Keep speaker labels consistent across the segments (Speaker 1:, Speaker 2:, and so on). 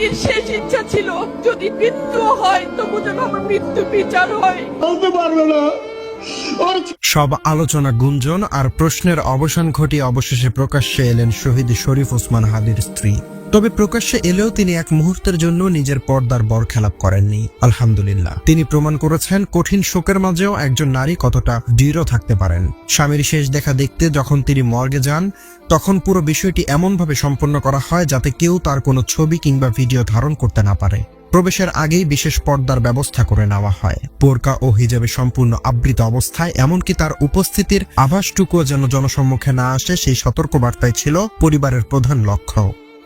Speaker 1: হাদির শেষ ইচ্ছা ছিল যদি মৃত্যু হয় তবু যেন আমার মৃত্যু বিচার হয়।
Speaker 2: বলতে পারবে না।
Speaker 3: সব আলোচনা গুঞ্জন আর প্রশ্নের অবসান ঘটিয়ে অবশেষে প্রকাশ্যে এলেন শহীদ শরীফ ওসমান হাদির স্ত্রী। তবে প্রকাশ্যে এলেও তিনি এক মুহূর্তের জন্য নিজের পর্দার বরখেলাপ করেননি। আলহামদুলিল্লাহ, তিনি প্রমাণ করেছেন কঠিন শোকের মাঝেও একজন নারী কতটা দৃঢ় থাকতে পারেন। স্বামীর শেষ দেখা দেখতে যখন তিনি মর্গে যান, তখন পুরো বিষয়টি এমনভাবে সম্পন্ন করা হয় যাতে কেউ তার কোনো ছবি কিংবা ভিডিও ধারণ করতে না পারে। প্রবেশের আগেই বিশেষ পর্দার ব্যবস্থা করে নেওয়া হয়। বোরকা ও হিজাবে সম্পূর্ণ আবৃত অবস্থায়, এমনকি তার উপস্থিতির আভাসটুকুও যেন জনসম্মুখে না আসে সেই সতর্কবার্তাই ছিল পরিবারের প্রধান লক্ষ্য।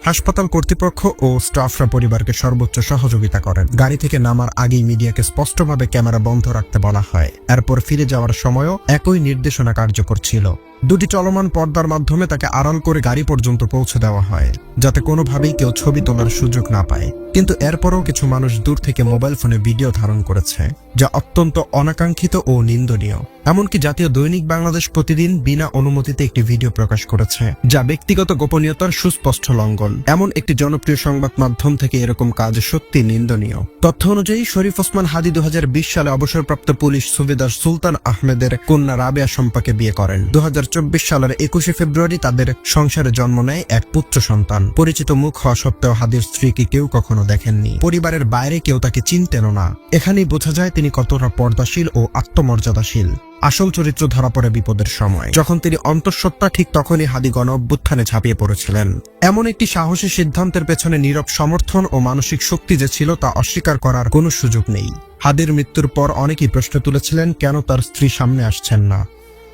Speaker 3: হাসপাতাল কর্তৃপক্ষ ও স্টাফরা পরিবারকে সর্বোচ্চ সহযোগিতা করেন। গাড়ি থেকে নামার আগেই মিডিয়াকে স্পষ্টভাবে ক্যামেরা বন্ধ রাখতে বলা হয়। এরপর ফিরে যাওয়ার সময়ও একই নির্দেশনা কার্যকর ছিল। দুটি চলমান পর্দার মাধ্যমে তাকে আড়াল করে গাড়ি পর্যন্ত পৌঁছে দেওয়া হয়, যাতে কোনোভাবেই কেউ ছবি তোলার সুযোগ না পায়। কিন্তু এরপরও কিছু মানুষ দূর থেকে মোবাইল ফোনে ভিডিও ধারণ করেছে, যা অত্যন্ত অনাকাঙ্ক্ষিত ও নিন্দনীয়। এমনকি জাতীয় দৈনিক বাংলাদেশ প্রতিদিন বিনা অনুমতিতে একটি ভিডিও প্রকাশ করেছে, যা ব্যক্তিগত গোপনীয়তার সুস্পষ্ট লঙ্ঘন। এমন একটি জনপ্রিয় সংবাদ মাধ্যম থেকে এরকম কাজ সত্যি নিন্দনীয়। তথ্য অনুযায়ী শরীফ ওসমান হাদি 2020 সালে অবসরপ্রাপ্ত পুলিশ সুবেদার সুলতান আহমেদের কন্যা রাবেয়া শম্পাকে বিয়ে করেন। 2024 সালের 21শে ফেব্রুয়ারি তাদের সংসারে জন্ম নেয় এক পুত্র সন্তান। পরিচিত মুখ হওয়া সত্ত্বেও হাদির স্ত্রীকে কেউ কখনো দেখেননি। পরিবারের বাইরে কেউ তাকে চিনতেনও না। এখানেই বোঝা যায় তিনি কতটা পর্দাশীল ও আত্মমর্যাদাশীল। আসল চরিত্র ধরা পড়ে বিপদের সময়, যখন তিনি অন্তঃসত্ত্বা, ঠিক তখনই হাদি গণ অভ্যুত্থানে ঝাঁপিয়ে পড়েছিলেন। এমন একটি সাহসী সিদ্ধান্তের পেছনে নীরব সমর্থন ও মানসিক শক্তি যে ছিল তা অস্বীকার করার কোনো সুযোগ নেই। হাদির মৃত্যুর পর অনেকেই প্রশ্ন তুলেছিলেন কেন তার স্ত্রী সামনে আসছেন না।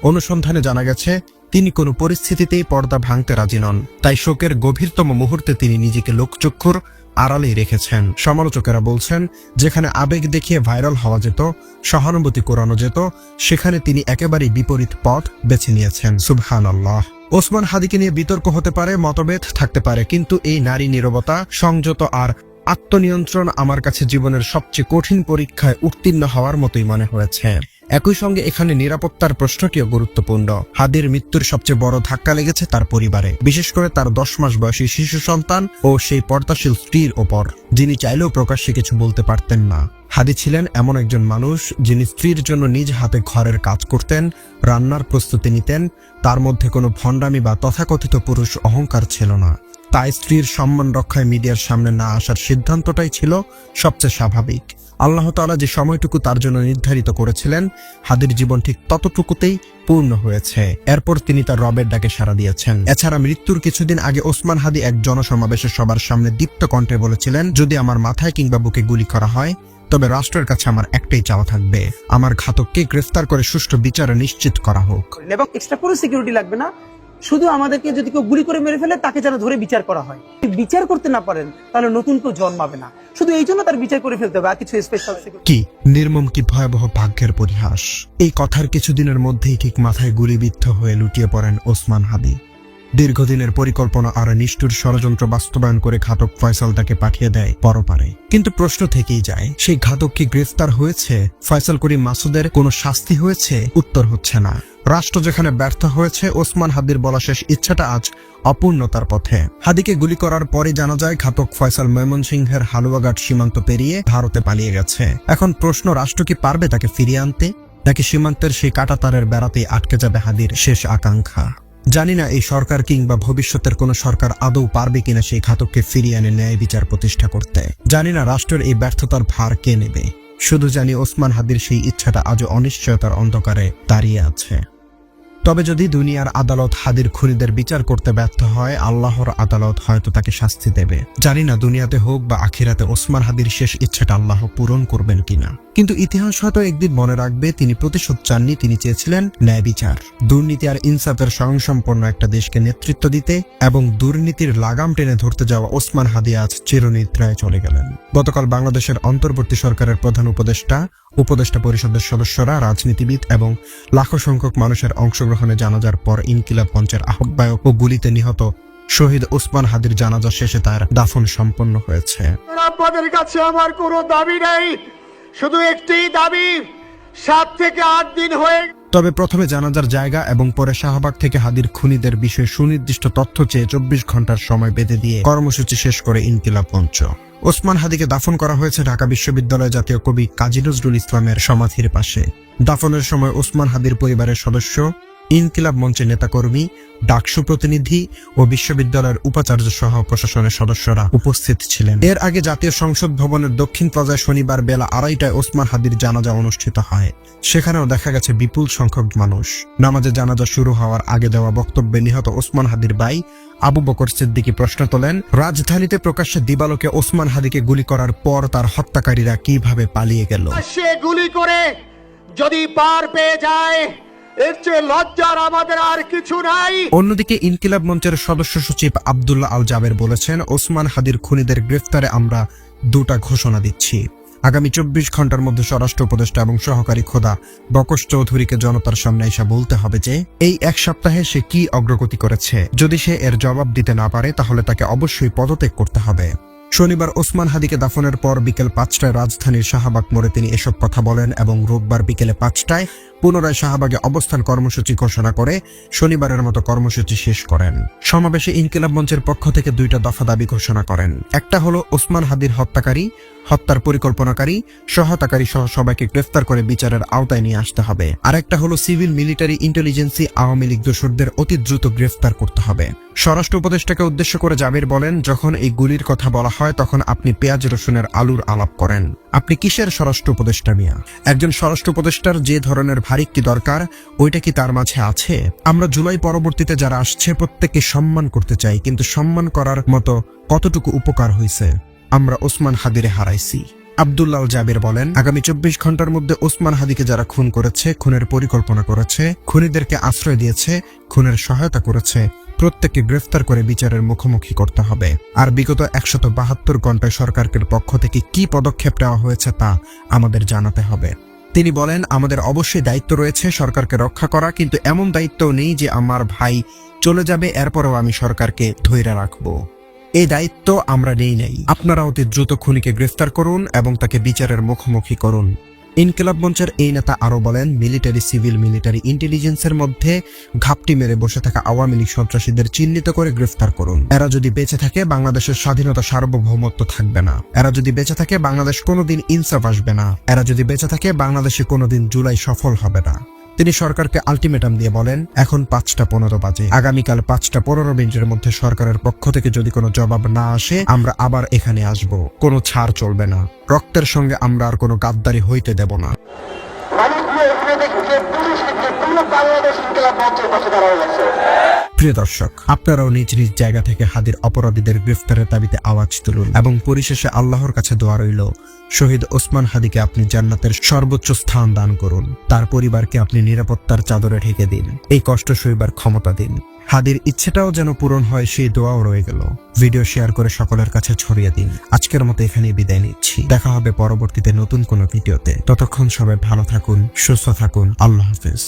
Speaker 3: অনুসন্ধানে জানা গেছে তিনি কোনো পরিস্থিতিতেই পর্দা ভাঙতে রাজি নন। তাই শোকের গভীরতম মুহূর্তে তিনি নিজেকে লোকচক্ষুর আড়ালেই রেখেছেন। সমালোচকেরা বলছেন, যেখানে আবেগ দেখিয়ে ভাইরাল হওয়া যেত, সহানুভূতি করানো যেত, সেখানে তিনি একেবারেই বিপরীত পথ বেছে নিয়েছেন। সুবহানাল্লাহ। ওসমান হাদিকে নিয়ে বিতর্ক হতে পারে, মতভেদ থাকতে পারে, কিন্তু এই নারী নীরবতা, সংযত আর আত্মনিয়ন্ত্রণ আমার কাছে জীবনের সবচেয়ে কঠিন পরীক্ষায় উত্তীর্ণ হওয়ার মতোই মনে হয়েছে। একই সঙ্গে এখানে নিরাপত্তার প্রশ্নটিও গুরুত্বপূর্ণ। হাদির মৃত্যুর সবচেয়ে বড় ধাক্কা লেগেছে তার পরিবারে, বিশেষ করে তার 10 মাস বয়সী শিশু সন্তান ও সেই পর্দাশীল স্ত্রীর ওপর, যিনি চাইলেও প্রকাশ্যে কিছু বলতে পারতেন না। হাদি ছিলেন এমন একজন মানুষ যিনি স্ত্রীর জন্য নিজ হাতে ঘরের কাজ করতেন, রান্নার প্রস্তুতি নিতেন। তার মধ্যে কোনো ভণ্ডামি বা তথাকথিত পুরুষ অহংকার ছিল না। তাই স্ত্রীর সম্মান রক্ষায় মিডিয়ার সামনে না আসার সিদ্ধান্তটাই ছিল সবচেয়ে স্বাভাবিক। আল্লাহ তাআলা যে সময়টুকু তার জন্য নির্ধারিত করেছিলেন, হাদির জীবন ঠিক ততটুকুতেই পূর্ণ হয়েছে। এরপর তিনি তার রবের ডাকে সাড়া দিয়েছেন। এছাড়া মৃত্যুর কিছুদিন আগে ওসমান হাদি এক জনসমাবেশে সবার সামনে দীপ্ত কণ্ঠে বলেছিলেন, যদি আমার মাথায় কিংবা বুকে গুলি করা হয় তবে রাষ্ট্রের কাছে আমার একটাই চাওয়া থাকবে, আমার ঘাতককে গ্রেফতার করে সুষ্ঠু বিচারে নিশ্চিত করা হোক।
Speaker 4: এবং এক্সট্রা কোনো সিকিউরিটি লাগবে না, শুধু আমাদেরকে যদি কেউ গুলি করে মেরে ফেলে তাকে যেন ধরে বিচার করা হয়। বিচার করতে না পারেন তাহলে নতুন কেউ জন্মাবে না, শুধু এই জন্য তার বিচার করে ফেলতে হবে, আর কিছু স্পেশাল
Speaker 3: কি নির্মম, কি ভয়াবহ ভাগ্যের পরিহাস। এই কথার কিছুদিনের মধ্যেই ঠিক মাথায় গুলিবিদ্ধ হয়ে লুটিয়ে পড়েন ওসমান হাদি। দীর্ঘদিনের পরিকল্পনা আর নিষ্ঠুর ষড়যন্ত্র বাস্তবায়ন করে ঘাতক ফয়সাল তাকে পাঠিয়ে দেয় পরপারে। কিন্তু প্রশ্ন থেকেই যায়, সেই ঘাতক কি গ্রেফতার হয়েছে? ফয়সাল করিম মাসুদের কোনো শাস্তি হয়েছে? উত্তর হচ্ছে না। রাষ্ট্র যেখানে ব্যর্থ হয়েছে, ওসমান হাদির বলা শেষ ইচ্ছাটা আজ অপূর্ণতার পথে। হাদিকে গুলি করার পরে জানা যায় ঘাতক ফয়সাল ময়মনসিংহের হালুয়াঘাট সীমান্ত পেরিয়ে ভারতে পালিয়ে গেছে। এখন প্রশ্ন, রাষ্ট্র কি পারবে তাকে ফিরিয়ে আনতে, নাকি সীমান্তের সেই কাঁটাতারের বেড়াতেই আটকে যাবে হাদির শেষ আকাঙ্ক্ষা? জানি না এই সরকার কিংবা ভবিষ্যতের কোন সরকার আদৌ পারবে কিনা সেই ঘাতককে ফিরিয়ে এনে ন্যায় বিচার প্রতিষ্ঠা করতে। জানি না রাষ্ট্রের এই ব্যর্থতার ভার কে নেবে। শুধু জানি ওসমান হাদির সেই ইচ্ছাটা আজও অনিশ্চয়তার অন্ধকারে দাঁড়িয়ে আছে। তবে যদি দুনিয়ার আদালত হাদির খুনিদের বিচার করতে ব্যর্থ হয়, আল্লাহর আদালত হয়তো তাকে শাস্তি দেবে। জানি না দুনিয়াতে হোক বা আখিরাতে ওসমান হাদির শেষ ইচ্ছাটা আল্লাহ পূরণ করবেন কিনা। কিন্তু ইতিহাস হয়তো একদিন মনে রাখবে, তিনি প্রতিশোধ চাননি, তিনি চেয়েছিলেন ন্যায় বিচার, দুর্নীতি আর ইনসাফের স্বয়ংসম্পন্ন একটা দেশকে নেতৃত্ব দিতে। এবং দুর্নীতির লাগাম টেনে ধরতে যাওয়া ওসমান হাদি আজ চিরনিদ্রায় চলে গেলেন। গতকাল বাংলাদেশের অন্তর্বর্তী সরকারের প্রধান উপদেষ্টা পরিষদের সদস্যরা, রাজনীতিবিদ এবং লাখো সংখ্যক মানুষের অংশগ্রহণে জানাজার পর ইনকিলাব মঞ্চের আহ্বায়ক ও গুলিতে নিহত শহীদ ওসমান হাদির জানাজা শেষে তার দাফন সম্পন্ন হয়েছে।
Speaker 2: আপনাদের কাছে আমার কোনো দাবি নেই, শুধু একটি দাবি, 7 থেকে 8 দিন হয়ে।
Speaker 3: তবে প্রথমে জানাজার জায়গা এবং পরে শাহবাগ থেকে হাদির খুনিদের বিষয়ে সুনির্দিষ্ট তথ্য চেয়ে 24 ঘন্টার সময় বেঁধে দিয়ে কর্মসূচি শেষ করে ইনকিলাব মঞ্চ। ওসমান হাদিকে দাফন করা হয়েছে ঢাকা বিশ্ববিদ্যালয়ের জাতীয় কবি কাজী নজরুল ইসলামের সমাধির পাশে। দাফনের সময় ওসমান হাদির পরিবারের সদস্য, ইনকিলাব মঞ্চের নেতাকর্মী, ডাকসু প্রতিনিধি ও বিশ্ববিদ্যালয়ের উপাচার্য সহ প্রশাসনের সদস্যরা উপস্থিত ছিলেন। এর আগে জাতীয় সংসদ ভবনের দক্ষিণ প্লাজায় শনিবার বেলা 2:30টায় ওসমান হাদির জানাজা অনুষ্ঠিত হয়। সেখানেও দেখা গেছে বিপুল সংখ্যক মানুষ। নামাজে জানাজা শুরু হওয়ার আগে দেওয়া বক্তব্যে নিহত ওসমান হাদির ভাই আবু বকর সিদ্দিকী প্রশ্ন তোলেন, রাজধানীতে প্রকাশ্যে দিবালোকে ওসমান হাদিকে গুলি করার পর তার হত্যাকারীরা কিভাবে পালিয়ে গেল?
Speaker 2: সে গুলি করে যদি পার পেয়ে যায়, এর চেয়ে লজ্জার আমাদের আর কিছু নাই।
Speaker 3: অন্যদিকে ইনকিলাব মঞ্চের সদস্য সচিব আব্দুল্লাহ আল জাবের বলেছেন, ওসমান হাদির খুনিদের গ্রেফতারে আমরা 2টা ঘোষণা দিচ্ছি। আগামী 24 ঘন্টার মধ্যে স্বরাষ্ট্র উপদেষ্টা এবং সহকারী খোদা বকশ চৌধুরীকে জনতার সামনে এসে বলতে হবে যে এই 1 সপ্তাহে সে কি অগ্রগতি করেছে। যদি সে এর জবাব দিতে না পারে তাহলে তাকে অবশ্যই পদত্যাগ করতে হবে। শনিবার ওসমান হাদিকে দাফনের পর বিকেল 5টায় রাজধানীর শাহবাগ মোড়ে তিনি এসব কথা বলেন এবং রোববার বিকেলে 5টায় পুনরায় শাহবাগে অবস্থান কর্মসূচি ঘোষণা করে শনিবারের মতো কর্মসূচি শেষ করেন। সমাবেশে ইনকিলাব মঞ্চের পক্ষ থেকে 2টা দফা দাবি ঘোষণা করেন। একটা হলো ওসমান হাদির হত্যাকারী, হত্যার পরিকল্পনাকারী, সহায়তাকারী সহ সবাইকে গ্রেফতার করে বিচারের আওতায় নিয়ে আসতে হবে। আরেকটা হলো civil, military, intelligence, Awami League দোসরদের অতি দ্রুত গ্রেফতার করতে হবে। স্বরাষ্ট্র উপদেষ্টাকে উদ্দেশ্য করে জাবির বলেন, যখন এই গুলির কথা বলা হয় তখন আপনি পেঁয়াজ রসুনের আলুর আলাপ করেন। আপনি কিসের স্বরাষ্ট্র উপদেষ্টা মিয়া? একজন স্বরাষ্ট্র উপদেষ্টার যে ধরনের ভারিক্কি দরকার ওইটা কি তার মাঝে আছে? আমরা জুলাই পরবর্তীতে যারা আসছে প্রত্যেককে সম্মান করতে চাই, কিন্তু সম্মান করার মতো কতটুকু উপকার হয়েছে? আমরা ওসমান হাদিরে হারাইছি। আব্দুল্লাহ জাবির বলেন, আগামী 24 ঘন্টার মধ্যে ওসমান হাদিকে যারা খুন করেছে, খুনের পরিকল্পনা করেছে, খুনিদেরকে আশ্রয় দিয়েছে, খুনের সহায়তা করেছে, প্রত্যেককে গ্রেফতার করে বিচারের মুখোমুখি করতে হবে। আর বিগত 172 ঘন্টায় সরকারের পক্ষ থেকে কি পদক্ষেপ নেওয়া হয়েছে তা আমাদের জানাতে হবে। তিনি বলেন, আমাদের অবশ্যই দায়িত্ব রয়েছে সরকারকে রক্ষা করা, কিন্তু এমন দায়িত্বও নেই যে আমার ভাই চলে যাবে এরপরেও আমি সরকারকে ধইরা রাখবো। এই দায়িত্ব আমরা নেই নাই। আপনারা অতি দ্রুত খুনিকে গ্রেফতার করুন এবং তাকে বিচারের মুখোমুখি করুন। ইনকিলাব মঞ্চের এই নেতা আরো বলেন, মিলিটারি, সিভিল, মিলিটারি, ইন্টেলিজেন্সের মধ্যে ঘাপটি মেরে বসে থাকা আওয়ামী লীগ সন্ত্রাসীদের চিহ্নিত করে গ্রেফতার করুন। এরা যদি বেঁচে থাকে বাংলাদেশের স্বাধীনতা, সার্বভৌমত্ব থাকবে না। এরা যদি বেঁচে থাকে বাংলাদেশ কোনোদিন ইনসাফ আসবে না। এরা যদি বেঁচে থাকে বাংলাদেশে কোনোদিন জুলাই সফল হবে না। তিনি সরকারকে আলটিমেটাম দিয়ে বলেন, এখন 5:15 বাজে, আগামীকাল 5:15 মধ্যে সরকারের পক্ষ থেকে যদি কোনো জবাব না আসে আমরা আবার এখানে আসব। কোনো ছাড় চলবে না। রক্তের সঙ্গে আমরা আর কোনো গাদ্দারি হইতে দেব না। প্রিয় দর্শক, আপনারাও নিজ নিজ জায়গা থেকে হাদির অপরাধীদের গ্রেফতারের দাবিতে আওয়াজ তুলুন এবং পরিশেষে আল্লাহর কাছে দোয়া রইল, শহীদ ওসমান হাদিকে আপনি জান্নাতের সর্বোচ্চ স্থান দান করুন। তার পরিবারকে আপনি নিরাপত্তার চাদরে ঢেকে দিন। এই কষ্ট সইবার ক্ষমতা দিন। হাদির ইচ্ছেটাও যেন পূরণ হয়, সেই দোয়াও রয়ে গেল। ভিডিও শেয়ার করে সকলের কাছে ছড়িয়ে দিন। আজকের মতো এখানেই বিদায় নিচ্ছি। দেখা হবে পরবর্তীতে নতুন কোনো ভিডিওতে। ততক্ষণ সবাই ভালো থাকুন, সুস্থ থাকুন। আল্লাহ হাফেজ।